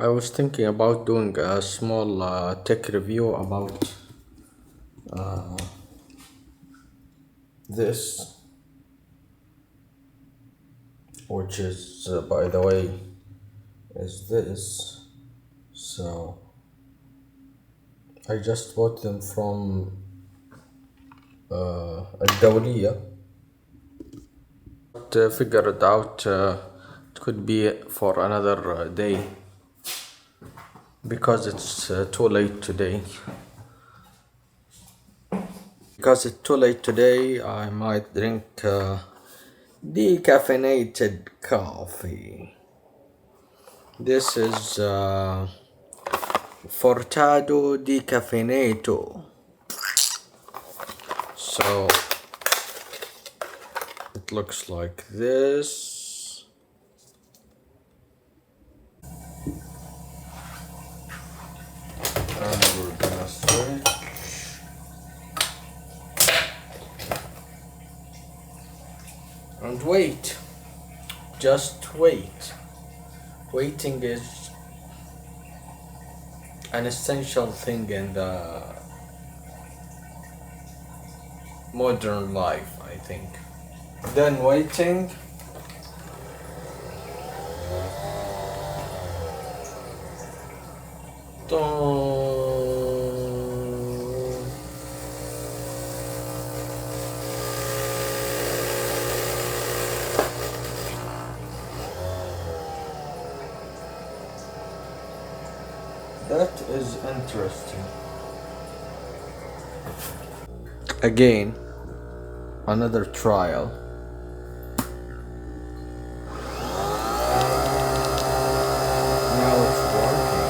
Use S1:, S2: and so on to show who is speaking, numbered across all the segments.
S1: I was thinking about doing a small tech review about this, which is, by the way, is this. So I just bought them from الدولية. To figure it out, it could be for another day because it's too late today. Because it's too late today, I might drink decaffeinated coffee. This is Fortado decaffeinato. So it looks like this. And we're gonna switch. And wait. Just wait. Waiting is an essential thing in the modern life, I think. Then waiting. Dun. That is interesting. Again, another trial. Now it's working.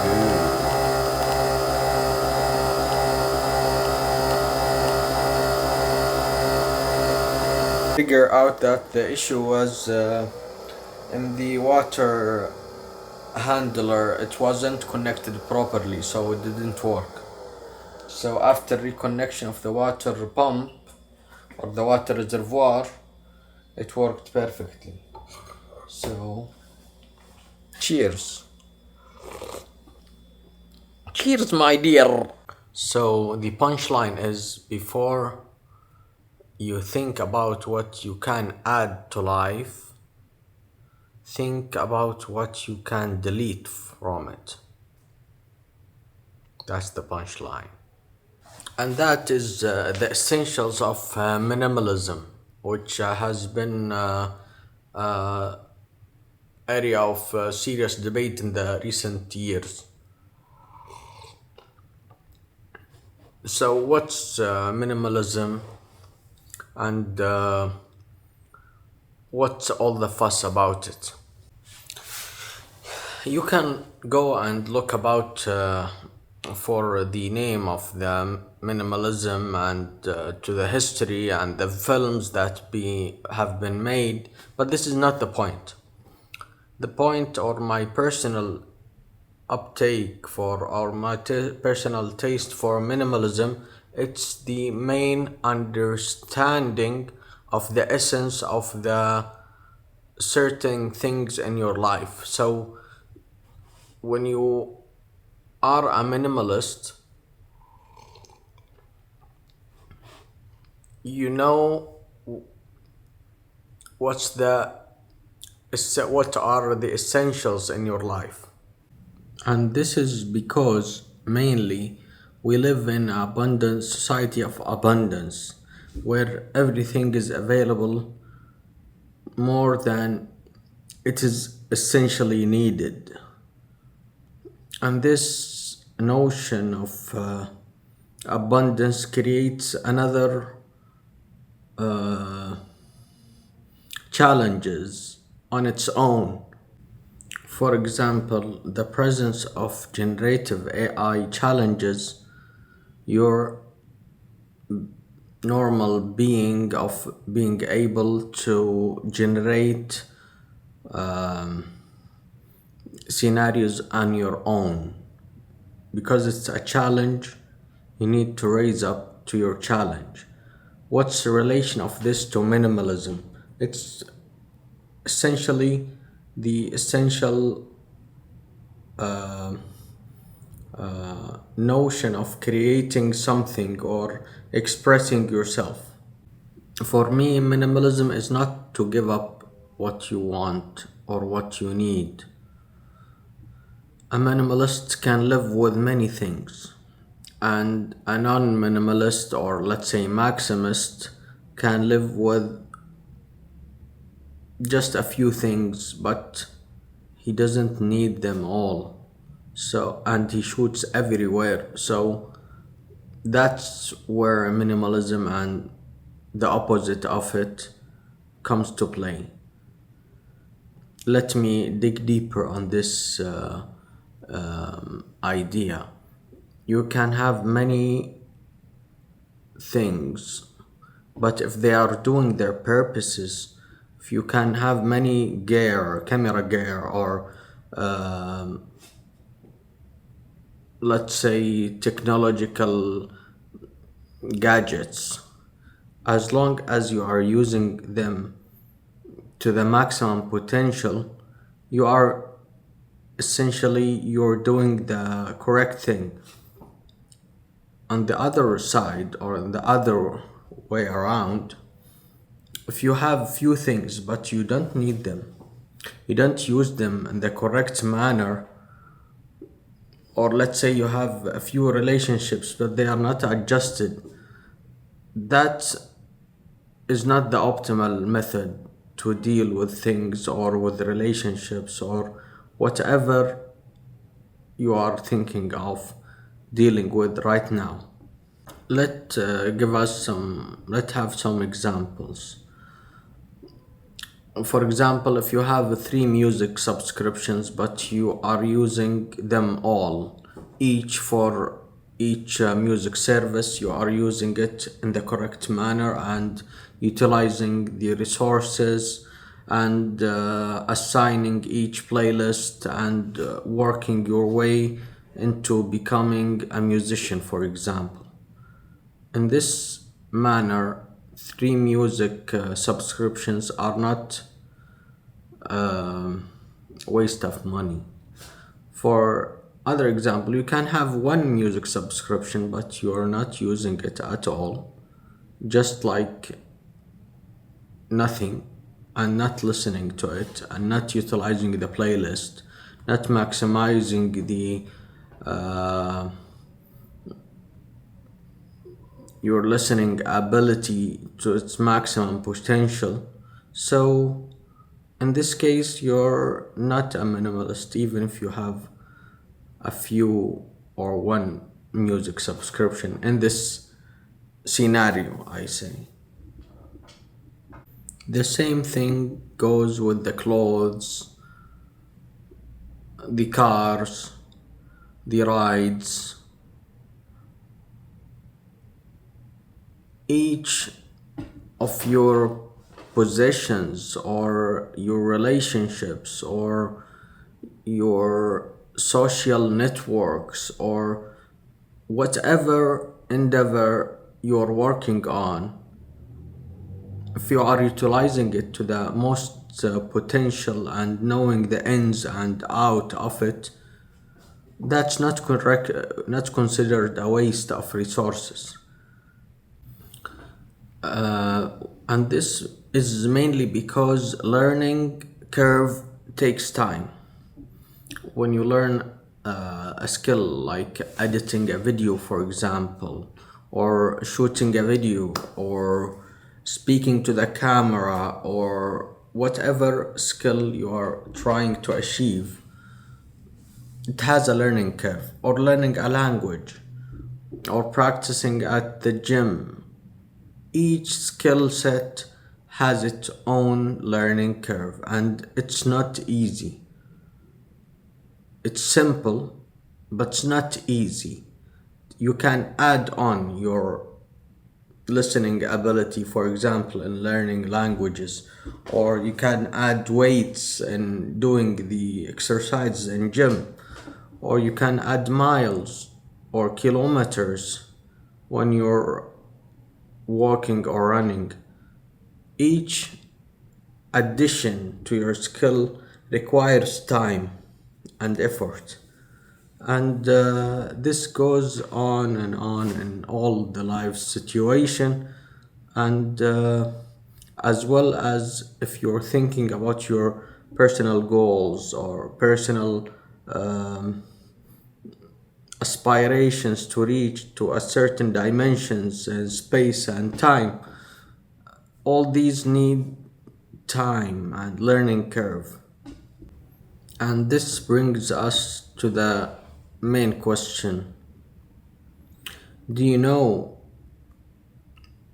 S1: Good. Figure out that the issue was in the water handler. It wasn't connected properly, so it didn't work. So after reconnection of the water pump or the water reservoir, it worked perfectly. So cheers. Cheers, my dear. So the punchline is, before you think about what you can add to life, think about what you can delete from it. That's the punchline. And that is the essentials of minimalism, which has been area of serious debate in the recent years. So what's minimalism, and what's all the fuss about it? You can go and look about for the name of the minimalism and to the history and the films that have been made, but this is not the point. The point, or my personal uptake for, or my personal taste for minimalism, it's the main understanding of the essence of the certain things in your life. So when you are a minimalist, you know what are the essentials in your life. And this is because mainly we live in an abundant society of abundance, where everything is available more than it is essentially needed. And this notion of abundance creates another challenges on its own. For example, the presence of generative AI challenges your normal being of being able to generate scenarios on your own. Because it's a challenge, you need to raise up to your challenge. What's the relation of this to minimalism? It's essentially the essential notion of creating something or expressing yourself. For me, minimalism is not to give up what you want or what you need. A minimalist can live with many things, and a non minimalist, or let's say maximist, can live with just a few things, but he doesn't need them all. So, and he shoots everywhere. So, that's where minimalism and the opposite of it comes to play. Let me dig deeper on this idea. You can have many things, but if they are doing their purposes, if you can have many gear, camera gear, or let's say technological gadgets, as long as you are using them to the maximum potential, you are essentially you're doing the correct thing. On the other side, or the other way around, if you have few things but you don't need them, you don't use them in the correct manner, or let's say you have a few relationships but they are not adjusted, that is not the optimal method to deal with things or with relationships or whatever you are thinking of dealing with right now. Let's have some examples. For example, if you have three music subscriptions but you are using them all, each for each music service, you are using it in the correct manner and utilizing the resources and assigning each playlist and working your way into becoming a musician, for example. In this manner, three music subscriptions are not waste of money. For other example, you can have one music subscription but you are not using it at all, just like nothing, and not listening to it and not utilizing the playlist, not maximizing the uh, your listening ability to its maximum potential. So in this case, you're not a minimalist, even if you have a few or one music subscription in this scenario, I say. The same thing goes with the clothes, the cars, the rides. Each of your possessions or your relationships or your social networks or whatever endeavor you're working on, if you are utilizing it to the most potential and knowing the ins and out of it, that's not correct, not considered a waste of resources. And this is mainly because learning curve takes time. When you learn a skill like editing a video, for example, or shooting a video, or speaking to the camera, or whatever skill you are trying to achieve, it has a learning curve. Or learning a language, or practicing at the gym, each skill set has its own learning curve and it's not easy. It's simple, but it's not easy. You can add on your listening ability, for example, in learning languages, or you can add weights in doing the exercises in gym, or you can add miles or kilometers when you're walking or running. Each addition to your skill requires time and effort. And this goes on in all the life situation, and as well as if you're thinking about your personal goals or personal aspirations to reach to a certain dimensions in space and time. All these need time and learning curve. And this brings us to the main question. Do you know,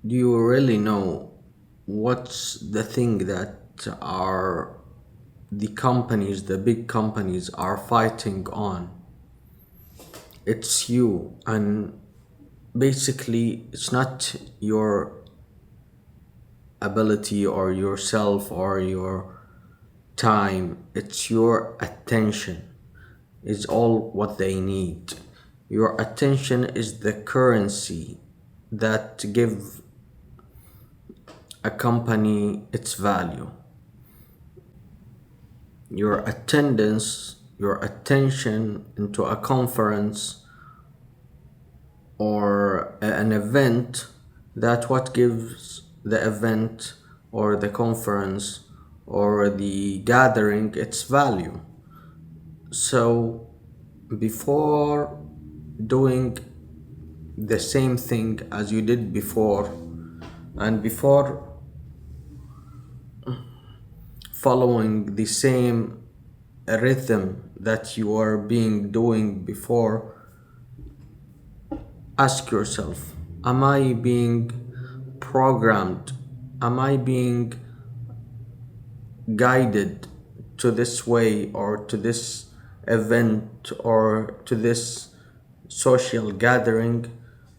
S1: do you really know what's the thing that are the companies, the big companies are fighting on? It's you. And basically, it's not your ability or yourself or your time, it's your attention is all what they need. Your attention is the currency that give a company its value. Your attendance, your attention into a conference or an event, that what gives the event or the conference or the gathering its value. So before doing the same thing as you did before, and before following the same rhythm that you are being doing before, ask yourself, am I being programmed? Am I being guided to this way or to this event or to this social gathering,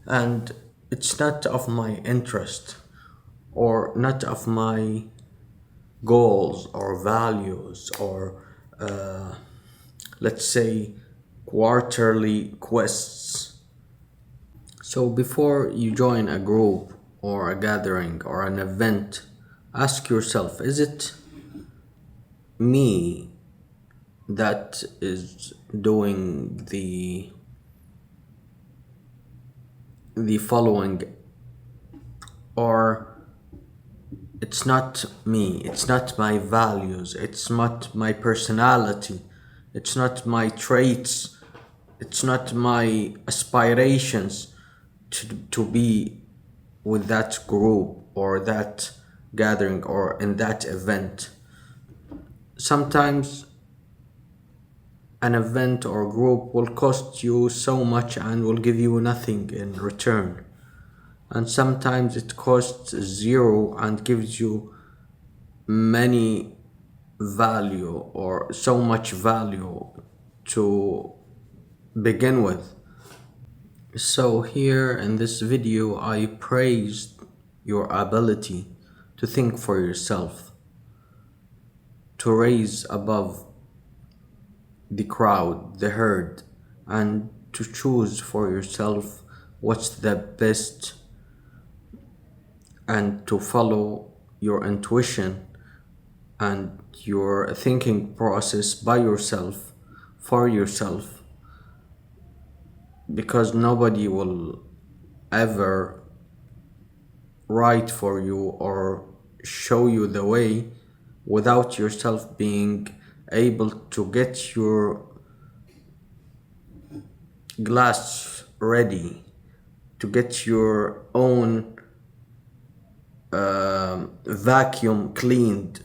S1: and it's not of my interest or not of my goals or values or let's say quarterly quests. So before you join a group or a gathering or an event, ask yourself, is it me that is doing the following, or it's not me, it's not my values, it's not my personality, it's not my traits, it's not my aspirations to be with that group or that gathering or in that event. Sometimes an event or group will cost you so much and will give you nothing in return. And sometimes it costs zero and gives you many value or so much value to begin with. So here in this video I praised your ability to think for yourself, to raise above the crowd, the herd, and to choose for yourself what's the best and to follow your intuition and your thinking process by yourself, for yourself, because nobody will ever write for you or show you the way without yourself being able to get your glass ready, to get your own vacuum cleaned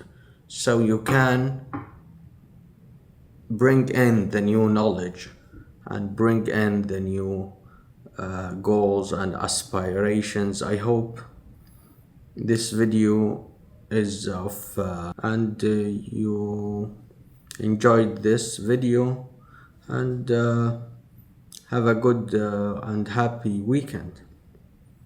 S1: so you can bring in the new knowledge and bring in the new goals and aspirations. I hope this video is of and you enjoyed this video, and have a good and happy weekend.